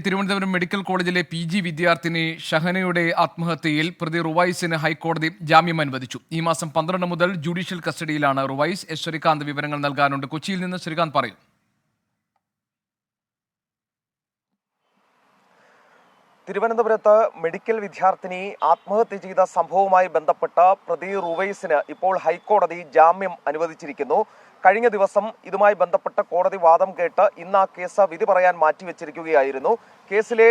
Thiruvananthapuram medical കോളേജിലെ PG വിദ്യാർത്ഥിനി ഷഹനയുടെ ആത്മഹത്യയിൽ പ്രതി റുവൈസിന് ഹൈക്കോടതി ജാമ്യം അനുവദിച്ചു. ഈ മാസം 12 മുതൽ ജുഡീഷ്യൽ കസ്റ്റഡിയിലാണ് റുവൈസ്. ശ്രീകാന്ത് വിവരങ്ങൾ നൽകാനുണ്ട്. കൊച്ചിയിൽ നിന്ന് ശ്രീകാന്ത് പറയും. തിരുവനന്തപുരത്ത് മെഡിക്കൽ വിദ്യാർത്ഥിനി ആത്മഹത്യ ചെയ്ത സംഭവവുമായി ബന്ധപ്പെട്ട പ്രതി റുവൈസിന് ഇപ്പോൾ ഹൈക്കോടതി ജാമ്യം അനുവദിച്ചിരിക്കുന്നു. കഴിഞ്ഞ ദിവസം ഇതുമായി ബന്ധപ്പെട്ട കോടതി വാദം കേട്ട് ഇന്ന് ആ കേസ് വിധി പറയാൻ മാറ്റിവെച്ചിരിക്കുകയായിരുന്നു. കേസിലെ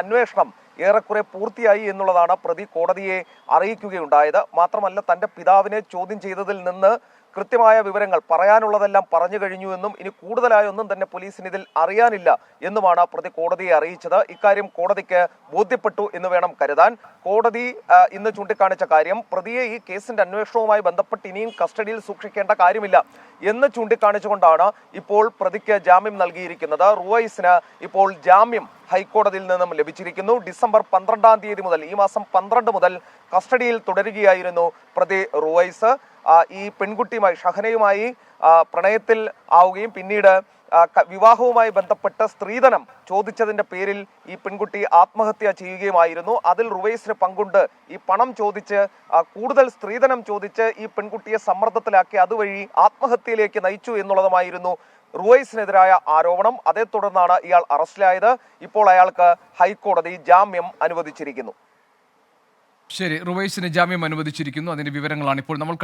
അന്വേഷണം ഏറെക്കുറെ പൂർത്തിയായി എന്നുള്ളതാണ് പ്രതി കോടതിയെ അറിയിക്കുകയുണ്ടായത്. മാത്രമല്ല, തന്റെ പിതാവിനെ ചോദ്യം ചെയ്തതിൽ നിന്ന് കൃത്യമായ വിവരങ്ങൾ പറയാനുള്ളതെല്ലാം പറഞ്ഞു കഴിഞ്ഞുവെന്നും ഇനി കൂടുതലായൊന്നും തന്നെ പോലീസിന് ഇതിൽ അറിയാനില്ല എന്നുമാണ് പ്രതി കോടതിയെ അറിയിച്ചത്. ഇക്കാര്യം കോടതിക്ക് ബോധ്യപ്പെട്ടു എന്ന് വേണം കരുതാൻ. കോടതി ഇന്ന് ചൂണ്ടിക്കാണിച്ച കാര്യം, പ്രതിയെ ഈ കേസിന്റെ അന്വേഷണവുമായി ബന്ധപ്പെട്ട് ഇനിയും കസ്റ്റഡിയിൽ സൂക്ഷിക്കേണ്ട കാര്യമില്ല എന്ന് ചൂണ്ടിക്കാണിച്ചുകൊണ്ടാണ് ഇപ്പോൾ പ്രതിക്ക് ജാമ്യം നൽകിയിരിക്കുന്നത്. റുവൈസിന് ഇപ്പോൾ ജാമ്യം ഹൈക്കോടതിയിൽ നിന്നും ലഭിച്ചിരിക്കുന്നു. ഡിസംബർ 12-ാം തീയതി മുതൽ, ഈ മാസം 12 മുതൽ കസ്റ്റഡിയിൽ തുടരുകയായിരുന്നു പ്രതി റുവൈസ്. ഈ പെൺകുട്ടിയുമായി, ഷഹനയുമായി പ്രണയത്തിൽ ആവുകയും പിന്നീട് വിവാഹവുമായി ബന്ധപ്പെട്ട് സ്ത്രീധനം ചോദിച്ചതിന്റെ പേരിൽ ഈ പെൺകുട്ടി ആത്മഹത്യ ചെയ്യുകയുമായിരുന്നു. അതിൽ റുവൈസിന് പങ്കുണ്ട്. ഈ പണം ചോദിച്ച്, കൂടുതൽ സ്ത്രീധനം ചോദിച്ച് ഈ പെൺകുട്ടിയെ സമ്മർദ്ദത്തിലാക്കി അതുവഴി ആത്മഹത്യയിലേക്ക് നയിച്ചു എന്നുള്ളതുമായിരുന്നു റുവൈസിനെതിരായ ആരോപണം. അതേ തുടർന്നാണ് ഇയാൾ അറസ്റ്റിലായത്. ഇപ്പോൾ അയാൾക്ക് ഹൈക്കോടതി ജാമ്യം അനുവദിച്ചിരിക്കുന്നു. ശരി, റുവൈസിന് ജാമ്യം അനുവദിച്ചിരിക്കുന്നു. അതിന്റെ വിവരങ്ങളാണ് ഇപ്പോൾ നമ്മൾ